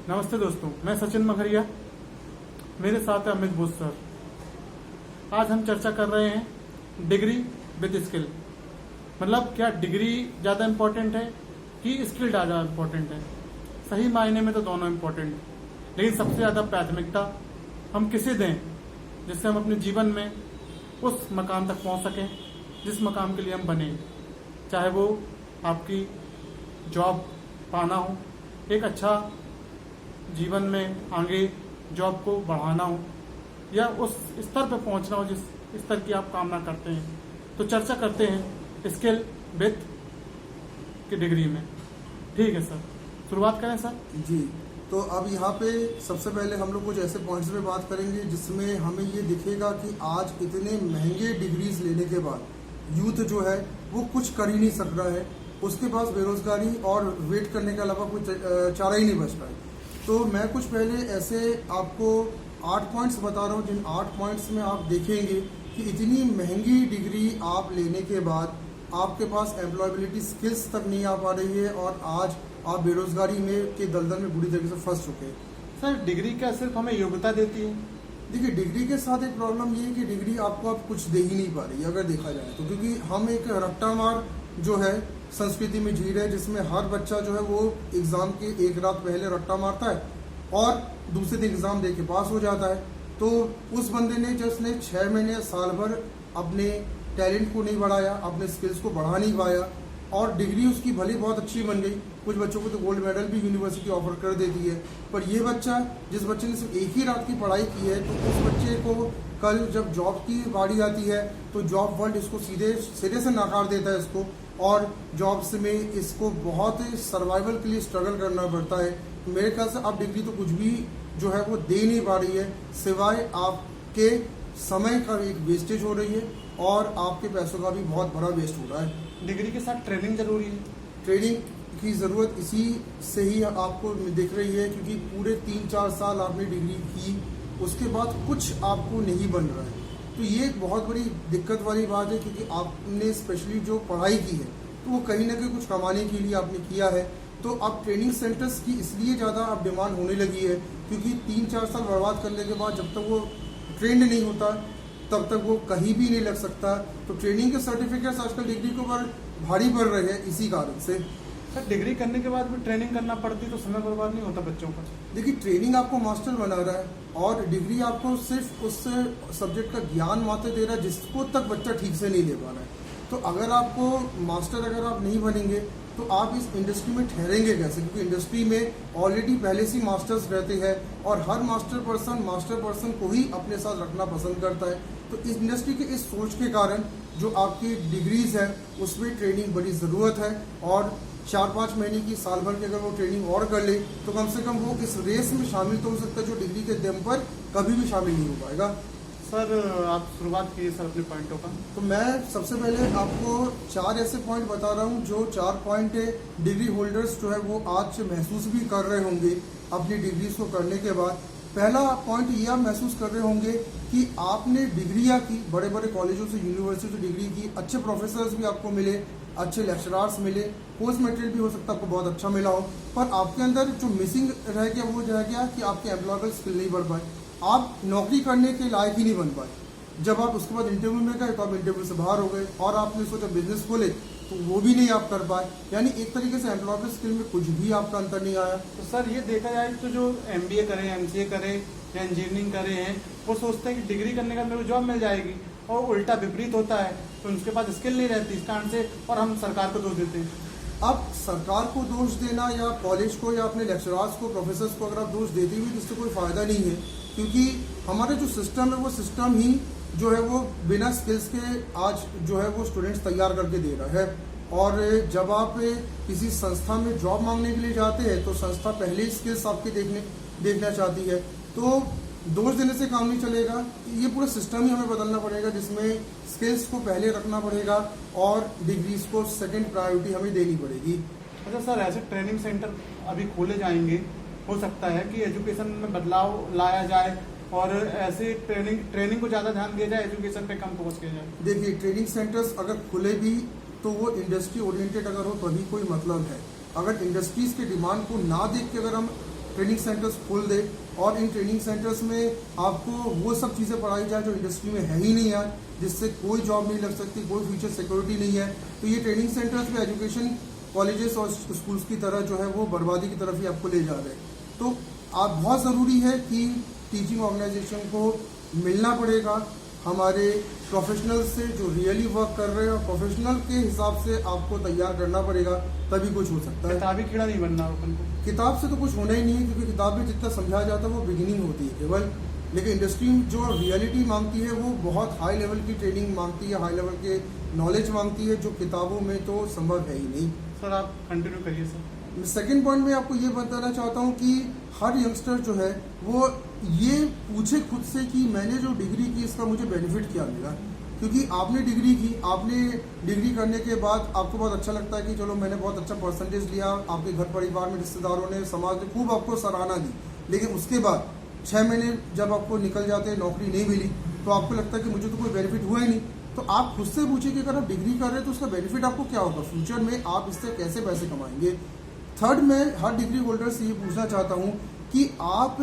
नमस्ते दोस्तों, मैं सचिन मखरिया। मेरे साथ है अमित बोस सर। आज हम चर्चा कर रहे हैं डिग्री विद स्किल। मतलब क्या डिग्री ज़्यादा इम्पोर्टेंट है कि स्किल ज़्यादा इम्पोर्टेंट है? सही मायने में तो दोनों इम्पोर्टेंट है, लेकिन सबसे ज़्यादा प्राथमिकता हम किसे दें जिससे हम अपने जीवन में उस मकाम तक पहुंच सकें जिस मकाम के लिए हम बने। चाहे वो आपकी जॉब पाना हो, एक अच्छा जीवन में आगे जॉब को बढ़ाना हो, या उस स्तर पर पहुंचना हो जिस स्तर की आप कामना करते हैं। तो चर्चा करते हैं स्किल विद की डिग्री में। ठीक है सर, शुरुआत करें सर। जी, तो अब यहाँ पे सबसे पहले हम लोग कुछ ऐसे पॉइंट्स पे बात करेंगे जिसमें हमें ये दिखेगा कि आज इतने महंगे डिग्रीज लेने के बाद यूथ जो है वो कुछ कर ही नहीं सक रहा है। उसके पास बेरोजगारी और वेट करने के अलावा कोई चारा ही नहीं बच रहा है। तो मैं कुछ पहले ऐसे आपको 8 पॉइंट्स बता रहा हूँ, जिन 8 पॉइंट्स में आप देखेंगे कि इतनी महंगी डिग्री आप लेने के बाद आपके पास एम्प्लॉयबिलिटी स्किल्स तक नहीं आ पा रही है और आज आप बेरोजगारी में के दलदल में बुरी तरीके से फंस चुके हैं। सर, डिग्री क्या सिर्फ हमें योग्यता देती है? देखिए, डिग्री के साथ एक प्रॉब्लम ये है कि डिग्री आपको अब कुछ दे ही नहीं पा रही है अगर देखा जाए तो, क्योंकि हम एक रट्टा मार जो है संस्कृति में जी रहे हैं, जिसमें हर बच्चा जो है वो एग्जाम के एक रात पहले रट्टा मारता है और दूसरे दिन एग्जाम दे के पास हो जाता है। तो उस बंदे ने जिसने 6 महीने साल भर अपने टैलेंट को नहीं बढ़ाया, अपने स्किल्स को बढ़ा नहीं पाया, और डिग्री उसकी भली बहुत अच्छी बन गई। कुछ बच्चों को तो गोल्ड मेडल भी यूनिवर्सिटी ऑफर कर देती है, पर ये बच्चा जिस बच्चे ने सिर्फ एक ही रात की पढ़ाई की है, तो उस बच्चे को कल जब जॉब की बारी आती है तो जॉब वर्ल्ड इसको सीधे सिरे से नकार देता है इसको, और जॉब्स में इसको बहुत सर्वाइवल के लिए स्ट्रगल करना पड़ता है। तो मेरे ख्याल से अब डिग्री तो कुछ भी जो है वो दे नहीं पा रही है, सिवाय आपके समय का एक वेस्टेज हो रही है और आपके पैसों का भी बहुत बड़ा वेस्ट हो रहा है। डिग्री के साथ ट्रेनिंग जरूरी है। ट्रेनिंग की ज़रूरत इसी से ही आपको दिख रही है, क्योंकि पूरे 3-4 साल आपने डिग्री की, उसके बाद कुछ आपको नहीं बन रहा है। तो ये एक बहुत बड़ी दिक्कत वाली बात है, क्योंकि आपने स्पेशली जो पढ़ाई की है तो वो कहीं ना कहीं कुछ कमाने के लिए आपने किया है। तो अब ट्रेनिंग सेंटर्स की इसलिए ज़्यादा अब डिमांड होने लगी है, क्योंकि 3-4 साल बर्बाद करने के बाद जब तक वो ट्रेंड नहीं होता तब तक वो कहीं भी नहीं लग सकता। तो ट्रेनिंग के सर्टिफिकेट्स आजकल डिग्री के ऊपर भारी पड़ रहे हैं इसी कारण से। सर, डिग्री करने के बाद भी ट्रेनिंग करना पड़ती तो समय बर्बाद नहीं होता बच्चों का? देखिए, ट्रेनिंग आपको मास्टर बना रहा है और डिग्री आपको सिर्फ उस सब्जेक्ट का ज्ञान मात्र दे रहा है जिसको तक बच्चा ठीक से नहीं ले पा रहा है। तो अगर आपको मास्टर अगर आप नहीं बनेंगे तो आप इस इंडस्ट्री में ठहरेंगे कैसे? क्योंकि इंडस्ट्री में ऑलरेडी पहले से मास्टर्स रहते हैं और हर मास्टर पर्सन को ही अपने साथ रखना पसंद करता है। तो इस इंडस्ट्री के इस सोच के कारण जो आपकी डिग्रीज है उसमें ट्रेनिंग बड़ी ज़रूरत है, और 4-5 महीने की साल भर की अगर वो ट्रेनिंग और कर ले तो कम से कम वो इस रेस में शामिल तो हो सकता है जो डिग्री के दम पर कभी भी शामिल नहीं हो पाएगा। सर, आप शुरुआत कीजिए सर अपने पॉइंटों का। तो मैं सबसे पहले आपको 4 ऐसे पॉइंट बता रहा हूँ जो 4 पॉइंट डिग्री होल्डर्स जो है वो आज महसूस भी कर रहे होंगे अपनी डिग्रीज को करने के बाद। पहला पॉइंट ये आप महसूस कर रहे होंगे कि आपने डिग्रियाँ की, बड़े बड़े कॉलेजों से, यूनिवर्सिटी से डिग्री की, अच्छे प्रोफेसर्स भी आपको मिले, अच्छे लेक्चरार्स मिले, कोर्स मटेरियल भी हो सकता है आपको बहुत अच्छा मिला हो, पर आपके अंदर जो मिसिंग रह गया वो रह गया कि आपके एम्प्लॉयबल स्किल नहीं बढ़ पाए, आप नौकरी करने के लायक ही नहीं बन पाए। जब आप उसके बाद इंटरव्यू में गए तो आप इंटरव्यू से बाहर हो गए, और आपने सोचा बिजनेस खोले तो वो भी नहीं आप कर पाए। यानी एक तरीके से एम्प्लॉयबल स्किल में कुछ भी आपका अंतर नहीं आया। तो सर, ये देखा जाए तो जो MBA करें, MCA करें या इंजीनियरिंग करे हैं, वो सोचते हैं कि डिग्री करने का मेरे को जॉब मिल जाएगी, और उल्टा विपरीत होता है। तो उनके पास स्किल नहीं रहती इस कारण से, और हम सरकार को दोष देते हैं। अब सरकार को दोष देना या कॉलेज को या अपने लेक्चरार्स को, प्रोफेसर्स को अगर आप दोष देते हुए तो इससे कोई फ़ायदा नहीं है, क्योंकि हमारा जो सिस्टम है वो सिस्टम ही जो है वो बिना स्किल्स के आज जो है वो स्टूडेंट्स तैयार करके दे रहा है। और जब आप किसी संस्था में जॉब मांगने के लिए जाते हैं तो संस्था पहले ही स्किल्स आपके देखना चाहती है। तो दोष देने से काम नहीं चलेगा, ये पूरा सिस्टम ही हमें बदलना पड़ेगा, जिसमें स्किल्स को पहले रखना पड़ेगा और डिग्रीज को सेकंड प्रायोरिटी हमें देनी पड़ेगी। अच्छा सर, ऐसे ट्रेनिंग सेंटर अभी खोले जाएंगे, हो सकता है कि एजुकेशन में बदलाव लाया जाए और ऐसे ट्रेनिंग को ज़्यादा ध्यान दिया जाए, एजुकेशन पे कम फोकस किया जाए। देखिए, ट्रेनिंग सेंटर्स अगर खुले भी तो वो इंडस्ट्री ओरिएंटेड अगर हो तभी कोई मतलब है। अगर इंडस्ट्रीज के डिमांड को ना देख के अगर हम ट्रेनिंग सेंटर्स खोल दे और इन ट्रेनिंग सेंटर्स में आपको वो सब चीज़ें पढ़ाई जाए जो इंडस्ट्री में है ही नहीं आज, जिससे कोई जॉब नहीं लग सकती, कोई फ्यूचर सिक्योरिटी नहीं है। तो ये ट्रेनिंग सेंटर्स में एजुकेशन कॉलेजेस और स्कूल्स की तरह जो है वो बर्बादी की तरफ ही आपको ले जा रहे हैं। तो आप बहुत ज़रूरी है कि टीचिंग ऑर्गेनाइजेशन को मिलना पड़ेगा हमारे प्रोफेशनल से जो रियली वर्क कर रहे हैं, और प्रोफेशनल के हिसाब से आपको तैयार करना पड़ेगा, तभी कुछ हो सकता है। किताबी कीड़ा नहीं बनना अपन को। किताब से तो कुछ होना ही नहीं है, क्योंकि किताब में जितना समझाया जाता है वो बिगिनिंग होती है केवल, लेकिन इंडस्ट्री जो रियलिटी मांगती है वो बहुत हाई लेवल की ट्रेनिंग मांगती है, हाई लेवल के नॉलेज मांगती है, जो किताबों में तो संभव है ही नहीं। सर आप कंटिन्यू करिए सर। सेकेंड पॉइंट में आपको ये बताना चाहता हूँ कि हर यंगस्टर जो है वो ये पूछे खुद से कि मैंने जो डिग्री की इसका मुझे बेनिफिट क्या मिला। क्योंकि आपने डिग्री की, आपने डिग्री करने के बाद आपको बहुत अच्छा लगता है कि चलो मैंने बहुत अच्छा परसेंटेज लिया, आपके घर परिवार में रिश्तेदारों ने, समाज ने खूब आपको सराहना दी, लेकिन उसके बाद 6 महीने जब आपको निकल जाते हैं, नौकरी नहीं मिली, तो आपको लगता है कि मुझे तो कोई बेनिफिट हुआ ही नहीं। तो आप खुद से पूछिए कि अगर आप डिग्री कर रहे हैं तो उसका बेनिफिट आपको क्या होगा, फ्यूचर में आप इससे कैसे पैसे कमाएंगे। थर्ड, मैं हर डिग्री होल्डर से ये पूछना चाहता हूँ कि आप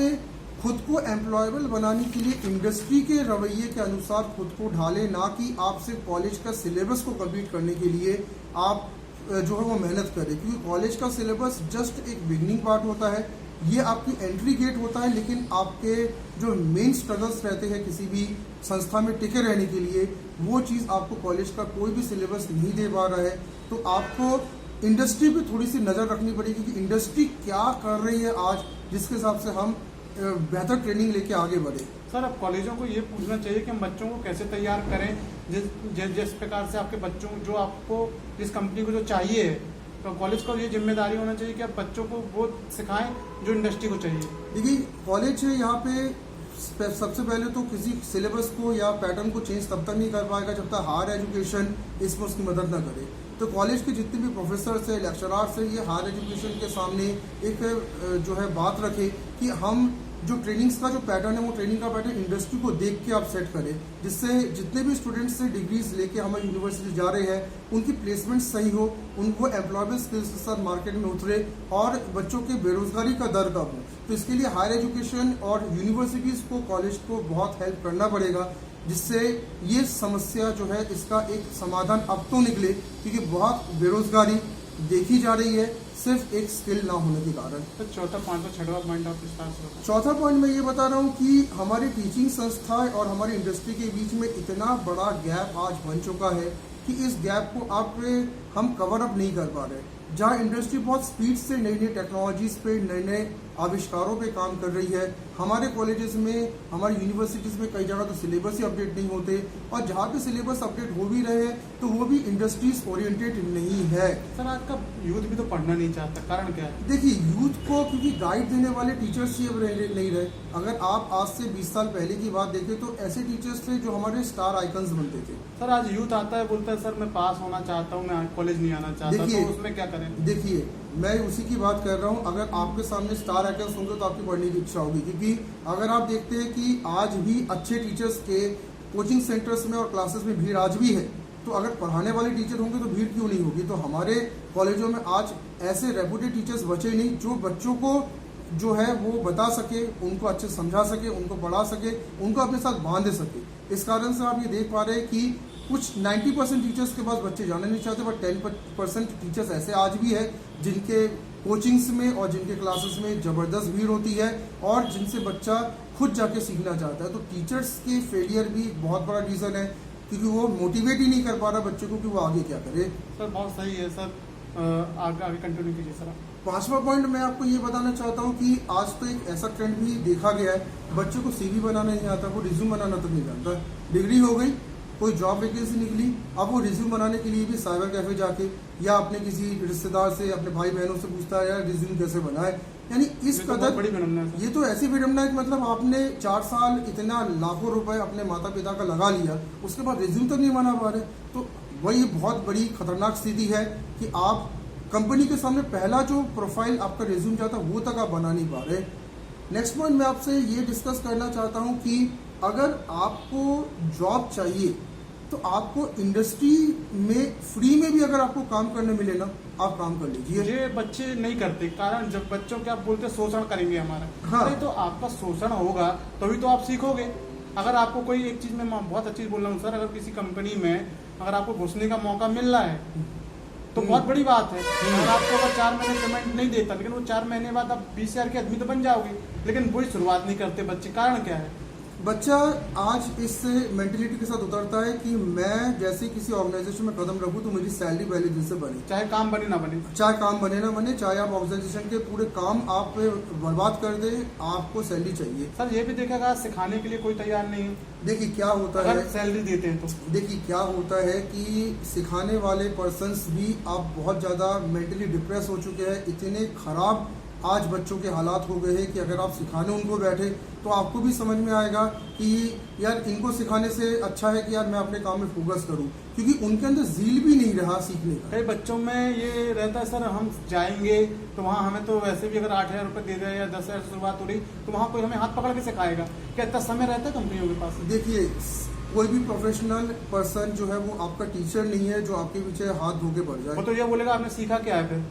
खुद को एम्प्लॉयबल बनाने के लिए इंडस्ट्री के रवैये के अनुसार खुद को ढालें, ना कि आप सिर्फ कॉलेज का सिलेबस को कंप्लीट करने के लिए आप जो है वो मेहनत करें। क्योंकि कॉलेज का सिलेबस जस्ट एक बिगनिंग पार्ट होता है, ये आपकी एंट्री गेट होता है, लेकिन आपके जो मेन स्ट्रगल्स रहते हैं किसी भी संस्था में टिके रहने के लिए, वो चीज़ आपको कॉलेज का कोई भी सिलेबस नहीं दे पा रहा है। तो आपको इंडस्ट्री पे थोड़ी सी नज़र रखनी पड़ेगी कि इंडस्ट्री क्या कर रही है आज, जिसके हिसाब से हम बेहतर ट्रेनिंग लेके आगे बढ़े। सर अब कॉलेजों को ये पूछना चाहिए कि हम बच्चों को कैसे तैयार करें, जिस प्रकार से आपके बच्चों जो आपको जिस कंपनी को जो चाहिए, तो कॉलेज को ये जिम्मेदारी होना चाहिए कि आप बच्चों को वो सिखाएं जो इंडस्ट्री को चाहिए। देखिए कॉलेज यहाँ पे सबसे पहले तो किसी सिलेबस को या पैटर्न को चेंज तब तक नहीं कर पाएगा जब तक हायर एजुकेशन इसमें उसकी मदद ना करे। तो कॉलेज के जितने भी प्रोफेसर है, लेक्चरार्स है, ये हायर एजुकेशन के सामने एक जो है बात रखे कि हम जो ट्रेनिंग्स का जो पैटर्न है वो ट्रेनिंग का पैटर्न इंडस्ट्री को देख के आप सेट करें, जिससे जितने भी स्टूडेंट्स से डिग्रीज लेके हमारी यूनिवर्सिटी जा रहे हैं उनकी प्लेसमेंट सही हो, उनको एम्प्लॉयबल स्किल्स के साथ मार्केट में उतरे और बच्चों के बेरोजगारी का दर कम हो। तो इसके लिए हायर एजुकेशन और यूनिवर्सिटीज़ को, कॉलेज को बहुत हेल्प करना पड़ेगा, जिससे ये समस्या जो है इसका एक समाधान अब तो निकले, क्योंकि बहुत बेरोजगारी देखी जा रही है सिर्फ एक स्किल ना होने के कारण। तो चौथा, पांचवा, छठवां पॉइंट आप विस्तार से बताएं। चौथा पॉइंट मैं ये बता रहा हूँ कि हमारी टीचिंग संस्थाएं और हमारी इंडस्ट्री के बीच में इतना बड़ा गैप आज बन चुका है कि इस गैप को हम कवर अप नहीं कर पा रहे। जहाँ इंडस्ट्री बहुत स्पीड से नई नई टेक्नोलॉजीज पे, नए नए आविष्कारों पे काम कर रही है, हमारे कॉलेजेस में, हमारी यूनिवर्सिटीज़ में कई जगह तो सिलेबस ही अपडेट नहीं होते, और जहाँ पे सिलेबस अपडेट हो भी रहे हैं तो वो भी इंडस्ट्रीज ओरिएंटेड नहीं है। सर आज का यूथ भी तो पढ़ना नहीं चाहता, कारण क्या है? देखिए यूथ को क्योंकि गाइड देने वाले टीचर्स ही अब नहीं रहे। अगर आप आज से 20 साल पहले की बात देखें तो ऐसे टीचर्स थे जो हमारे स्टार आइकन्स बनते थे। सर आज यूथ आता है, बोलता है सर मैं पास होना चाहता हूँ, मैं कॉलेज नहीं आना चाहता, तो उसमें क्या करें? देखिए मैं उसी की बात कर रहा हूँ। अगर आपके सामने स्टार आइकन्स होंगे तो आपकी पढ़ने की इच्छा होगी, क्योंकि अगर आप देखते हैं कि आज भी अच्छे टीचर्स के कोचिंग सेंटर्स में और क्लासेस में भीड़ आज भी है, तो अगर पढ़ाने वाले टीचर होंगे तो भीड़ क्यों नहीं होगी। तो हमारे कॉलेजों में आज ऐसे रेपुटेड टीचर्स बचे नहीं जो बच्चों को जो है वो बता सके, उनको अच्छे समझा सके, उनको पढ़ा सके, उनको अपने साथ बांध सके। इस कारण से आप ये देख पा रहे हैं कि कुछ 90% टीचर्स के पास बच्चे जाना नहीं चाहते, बट 10% टीचर्स ऐसे आज भी है जिनके कोचिंग्स में और जिनके क्लासेस में ज़बरदस्त भीड़ होती है और जिनसे बच्चा खुद जाके सीखना चाहता है। तो टीचर्स के फेलियर भी बहुत बड़ा रीज़न है, क्योंकि वो मोटिवेट ही नहीं कर पा रहा बच्चों को कि वो आगे क्या करे। सर बहुत सही है सर, आगे कंटिन्यू कीजिए सर। पांचवा पॉइंट मैं आपको ये बताना चाहता हूँ कि आज तो एक ऐसा ट्रेंड भी देखा गया है, बच्चों को CV बनाना नहीं आता, वो रिज्यूम बनाना तक नहीं जानता। डिग्री हो गई, कोई जॉब वैकेंसी निकली, अब वो रिज्यूम बनाने के लिए भी साइबर कैफे जाके या अपने किसी रिश्तेदार से, अपने भाई बहनों से पूछता है यार रिज्यूम कैसे बनाए। यानी इस कदर बड़ी विडम्बना है। ये तो ऐसी विडम्बना है कि मतलब आपने 4 साल इतना लाखों रुपए अपने माता पिता का लगा लिया, उसके बाद रिज्यूम तक नहीं बना पा रहे। तो वही बहुत बड़ी खतरनाक स्थिति है कि आप कंपनी के सामने पहला जो प्रोफाइल आपका रिज्यूम जाता है वो तक आप बना नहीं पा रहे। नेक्स्ट पॉइंट मैं आपसे ये डिस्कस करना चाहता हूँ कि अगर आपको जॉब चाहिए तो आपको इंडस्ट्री में फ्री में भी अगर आपको काम करने मिले ना, आप काम कर लीजिए। ये बच्चे नहीं करते, कारण जब बच्चों के आप बोलते हैं शोषण करेंगे हमारा, हाँ। अरे तो आपका शोषण होगा तभी तो आप सीखोगे। अगर आपको कोई एक चीज में बहुत अच्छी चीज बोल रहा हूँ सर, अगर किसी कंपनी में अगर आपको घुसने का मौका मिल रहा है तो बहुत बड़ी बात है। अगर आपको अगर 4 महीने पेमेंट नहीं देता, लेकिन वो 4 महीने बाद आप 20,000 के आदमी तो बन जाओगे, लेकिन वही शुरुआत नहीं करते बच्चे। कारण क्या है? बच्चा आज इस मेंटेलिटी के साथ उतरता है कि मैं जैसे किसी ऑर्गेनाइजेशन में कदम रखूं तो मेरी सैलरी पहले दिन से बने, चाहे काम बने ना बने, चाहे काम बने ना बने, चाहे आप ऑर्गेनाइजेशन के पूरे काम आप बर्बाद कर दे, आपको सैलरी चाहिए। सर ये भी देखेगा सिखाने के लिए कोई तैयार नहीं है। देखिए क्या होता अगर है, सैलरी देते हैं तो देखिए क्या होता है कि सिखाने वाले पर्सन्स भी आप बहुत ज़्यादा मेंटली डिप्रेस हो चुके हैं। इतने खराब आज बच्चों के हालात हो गए हैं कि अगर आप सिखाने उनको बैठे तो आपको भी समझ में आएगा कि यार इनको सिखाने से अच्छा है कि यार मैं अपने काम में फोकस करूं, क्योंकि उनके अंदर जील भी नहीं रहा सीखने का। कई बच्चों में ये रहता है सर, हम जाएंगे तो वहाँ हमें तो वैसे भी अगर 8,000 रुपये दे दे या 10,000 से शुरुआत हो रही तो वहाँ कोई हमें हाथ पकड़ के सिखाएगा क्या? इतना समय रहता है कंपनियों के पास? देखिए कोई भी प्रोफेशनल पर्सन जो है वो आपका टीचर नहीं है जो आपके पीछे हाथ धो के बढ़ वो जाए। तो ये बोलेगा आपने सीखा क्या है फिर?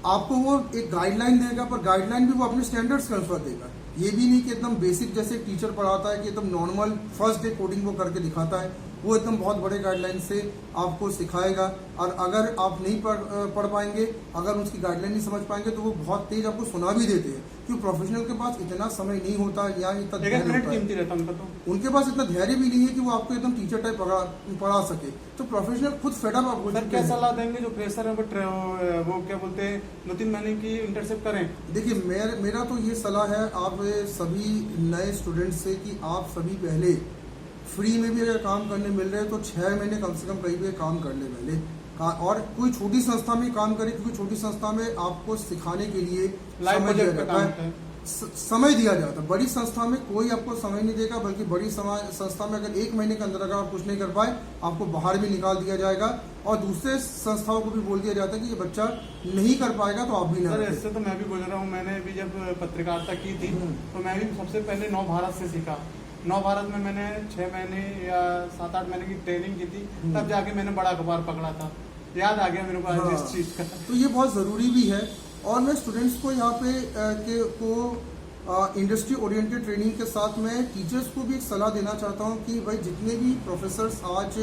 आपको वो एक गाइडलाइन देगा, पर गाइडलाइन भी वो अपने स्टैंडर्ड्स के अनुसार देगा। ये भी नहीं कि एकदम बेसिक जैसे टीचर पढ़ाता है कि एकदम नॉर्मल फर्स्ट डे कोडिंग वो करके दिखाता है, वो एकदम बहुत बड़े गाइडलाइन से आपको सिखाएगा। और अगर आप नहीं पढ़ पाएंगे, अगर उसकी गाइडलाइन नहीं समझ पाएंगे तो वो बहुत तेज आपको सुना भी देते हैं, क्योंकि प्रोफेशनल के पास इतना समय नहीं होता या इतना धैर्य होता है, कीमती रहता उनका तो। उनके पास इतना धैर्य भी नहीं है कि वो आपको एकदम टीचर टाइप पढ़ा सके। तो प्रोफेशनल खुद फेडअप आप हो सर चुके क्या हैं। सलाह देंगे जो फ्रेशर है वो क्या बोलते हैं 2-3 महीने की इंटर्नशिप करें? देखिए मेरा तो ये सलाह है आप सभी नए स्टूडेंट्स से कि आप सभी पहले फ्री में भी अगर काम करने मिल रहे हैं तो 6 महीने कम से कम कहीं भी काम कर ले पहले, और कोई छोटी संस्था में काम करें, क्योंकि छोटी संस्था में आपको सिखाने के लिए समय दिया जाता है, समय दिया जाता है। बड़ी संस्था में कोई आपको समय नहीं देगा, बल्कि बड़ी संस्था में अगर 1 महीने के अंदर अगर आप कुछ नहीं कर पाए आपको बाहर भी निकाल दिया जाएगा, और दूसरे संस्थाओं को भी बोल दिया जाता है कि ये बच्चा नहीं कर पाएगा तो आप भी ना। सर इससे तो मैं भी गुजर रहा हूँ। मैंने भी जब पत्रकारिता की थी तो मैं भी सबसे पहले नव भारत से सीखा। नव भारत में मैंने 6 महीने या 7-8 महीने की ट्रेनिंग की थी, तब जाके मैंने बड़ा अखबार पकड़ा था। याद आ गया मेरे को आज इस चीज का। तो ये बहुत ज़रूरी भी है। और मैं स्टूडेंट्स को यहाँ पे इंडस्ट्री ओरिएंटेड ट्रेनिंग के साथ मैं टीचर्स को भी एक सलाह देना चाहता हूँ कि भाई जितने भी प्रोफेसर्स आज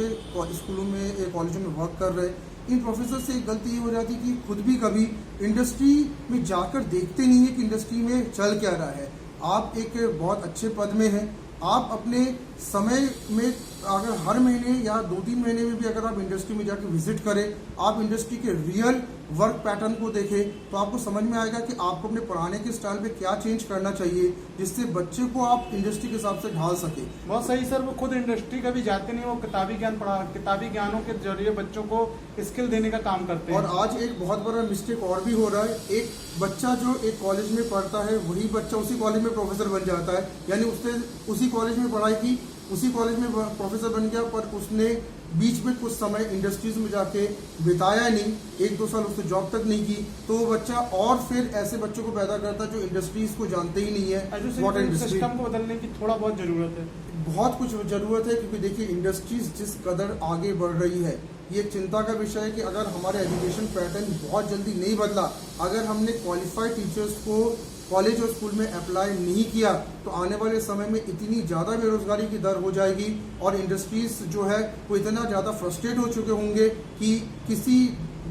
स्कूलों में कॉलेजों में वर्क कर रहे हैं, इन प्रोफेसर से एक गलती ये हो जाती है कि खुद भी कभी इंडस्ट्री में जाकर देखते नहीं है कि इंडस्ट्री में चल क्या रहा है। आप एक बहुत अच्छे पद में हैं, आप अपने समय में अगर हर महीने या 2-3 महीने में भी अगर आप इंडस्ट्री में जाकर विजिट करें, आप इंडस्ट्री के रियल वर्क पैटर्न को देखें, तो आपको समझ में आएगा कि आपको अपने पढ़ाने के स्टाइल पे क्या चेंज करना चाहिए जिससे बच्चे को आप इंडस्ट्री के हिसाब से ढाल सके। बहुत सही सर, वो खुद इंडस्ट्री का भी जाते नहीं, वो किताबी ज्ञानों के जरिए बच्चों को स्किल देने का काम करते हैं। और आज एक बहुत बड़ा मिस्टेक और भी हो रहा है, एक बच्चा जो एक कॉलेज में पढ़ता है वही बच्चा उसी कॉलेज में प्रोफेसर बन जाता है, यानी उसने उसी कॉलेज में पढ़ाई की, उसी कॉलेज में प्रोफेसर बन गया, पर उसने बीच में कुछ समय इंडस्ट्रीज में जाके बिताया नहीं, 1-2 साल उसने जॉब तक नहीं की, तो वो बच्चा और फिर ऐसे बच्चों को पैदा करता है जो इंडस्ट्रीज को जानते ही नहीं है। सिस्टम को बदलने की थोड़ा बहुत जरूरत है, बहुत कुछ जरूरत है, क्योंकि देखिए इंडस्ट्रीज जिस कदर आगे बढ़ रही है, ये चिंता का विषय है कि अगर हमारे एजुकेशन पैटर्न बहुत जल्दी नहीं बदला, अगर हमने क्वालिफाइड टीचर्स को कॉलेज और स्कूल में अप्लाई नहीं किया, तो आने वाले समय में इतनी ज़्यादा बेरोजगारी की दर हो जाएगी और इंडस्ट्रीज जो है वो इतना ज़्यादा फ्रस्ट्रेट हो चुके होंगे कि किसी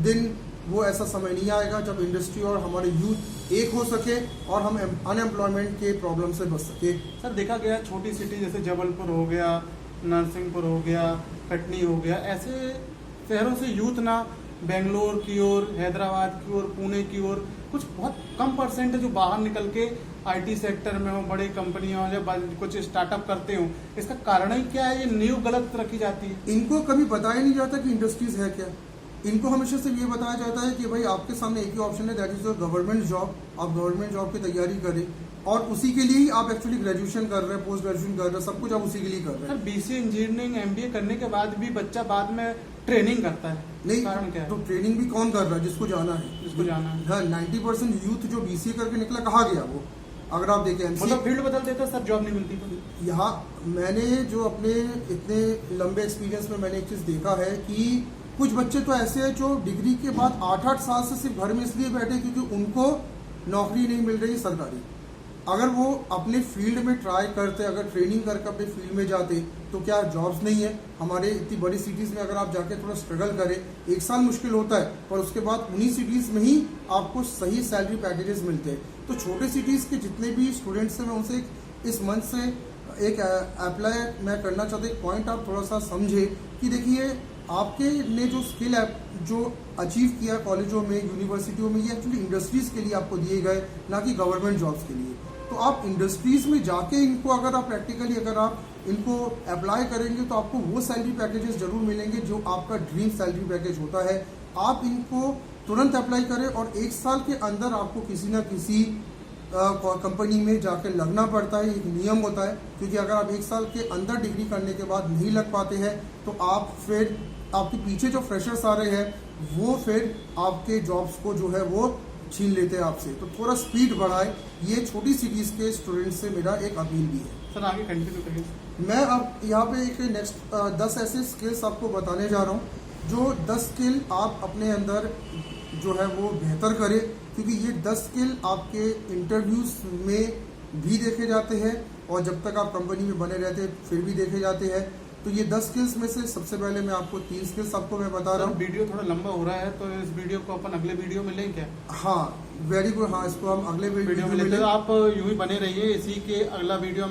दिन वो ऐसा समय नहीं आएगा जब इंडस्ट्री और हमारे यूथ एक हो सके और हम अनएम्प्लॉयमेंट के प्रॉब्लम से बच सके। सर देखा गया छोटी सिटी जैसे जबलपुर हो गया, नरसिंहपुर हो गया, कटनी हो गया, ऐसे शहरों से यूथ ना बेंगलोर की ओर, हैदराबाद की ओर, पुणे की ओर, कुछ बहुत कम परसेंट है जो बाहर निकल के आईटी सेक्टर में हो, बड़ी कंपनियां या कुछ स्टार्टअप करते हो। इसका कारण ही क्या है? ये नींव गलत रखी जाती है। इनको कभी बताया नहीं जाता कि इंडस्ट्रीज है क्या। इनको हमेशा से ये बताया जाता है कि भाई आपके सामने एक ही ऑप्शन है, that is your government job. आप गवर्नमेंट जॉब की तैयारी करें और उसी के लिए ही आप एक्चुअली ग्रेजुएशन कर रहे हैं, पोस्ट ग्रेजुएशन कर रहे हैं, सब कुछ आप उसी के लिए कर रहे हैं। सर बीसीए इंजीनियरिंग एमबीए करने के बाद भी बच्चा बाद में ट्रेनिंग करता है, नहीं कारण क्या है? तो ट्रेनिंग भी कौन कर रहा है? जिसको जाना है, जिसको जाना है। हाँ, 90% यूथ जो बीसीए करके निकला कहाँ गया वो? अगर आप देखें MCA मतलब फील्ड बदल देते सर, जॉब नहीं मिलती तो। यहाँ मैंने जो अपने इतने लंबे एक्सपीरियंस में मैंने एक चीज़ देखा है कि कुछ बच्चे तो ऐसे हैं जो डिग्री के बाद 8-8 साल से सिर्फ घर में इसलिए बैठे क्योंकि उनको नौकरी नहीं मिल रही सरकारी। अगर वो अपने फील्ड में ट्राई करते, अगर ट्रेनिंग करके अपने फील्ड में जाते तो क्या जॉब्स नहीं है? हमारे इतनी बड़ी सिटीज़ में अगर आप जाके थोड़ा स्ट्रगल करें, 1 साल मुश्किल होता है पर उसके बाद उन्हीं सिटीज़ में ही आपको सही सैलरी पैकेजेस मिलते हैं। तो छोटे सिटीज़ के जितने भी स्टूडेंट्स हैं मैं उनसे इस मंच से एक अप्लाई मैं करना चाहता हूँ, एक पॉइंट आप थोड़ा सा समझे कि देखिए आपके ने जो स्किल जो अचीव किया कॉलेजों में, यूनिवर्सिटियों में, ये एक्चुअली इंडस्ट्रीज़ के लिए आपको दिए गए, ना कि गवर्नमेंट जॉब्स के लिए। तो आप इंडस्ट्रीज़ में जाके इनको अगर आप प्रैक्टिकली अगर आप इनको अप्लाई करेंगे तो आपको वो सैलरी पैकेजेस जरूर मिलेंगे जो आपका ड्रीम सैलरी पैकेज होता है। आप इनको तुरंत अप्लाई करें और 1 साल के अंदर आपको किसी ना किसी कंपनी में जाके लगना पड़ता है, एक नियम होता है। क्योंकि अगर आप 1 साल के अंदर डिग्री करने के बाद नहीं लग पाते हैं तो आप फिर आपके पीछे जो फ्रेशर्स आ रहे हैं वो फिर आपके जॉब्स को जो है वो छीन लेते हैं आपसे। तो थोड़ा स्पीड बढ़ाए, ये छोटी सिटीज़ के स्टूडेंट्स से मेरा एक अपील भी है। सर आगे कंटिन्यू करिए। मैं अब यहाँ पे एक नेक्स्ट 10 ऐसे स्किल्स आपको बताने जा रहा हूँ जो 10 स्किल आप अपने अंदर जो है वो बेहतर करें, क्योंकि ये 10 स्किल आपके इंटरव्यूज में भी देखे जाते हैं और जब तक आप कंपनी में बने रहते हैं फिर भी देखे जाते हैं। तो ये 10 स्किल्स में से सबसे पहले मैं आपको 3 स्किल्स आपको मैं बता रहा हूँ। वीडियो थोड़ा लंबा हो रहा है तो इस वीडियो को अपन अगले वीडियो में लें क्या? हाँ वेरी गुड, हाँ इसको हम अगले वीडियो में लेते हैं। आप यूं ही बने रहिए, इसी के अगला वीडियो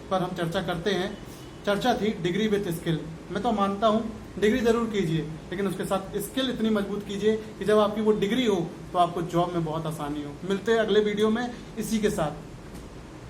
पर हम चर्चा करते हैं। चर्चा थी डिग्री विथ स्किल। मैं तो मानता हूँ डिग्री जरूर कीजिए लेकिन उसके साथ स्किल इतनी मजबूत कीजिए कि जब आपकी वो डिग्री हो तो आपको जॉब में बहुत आसानी हो। मिलते हैं अगले वीडियो में इसी के साथ।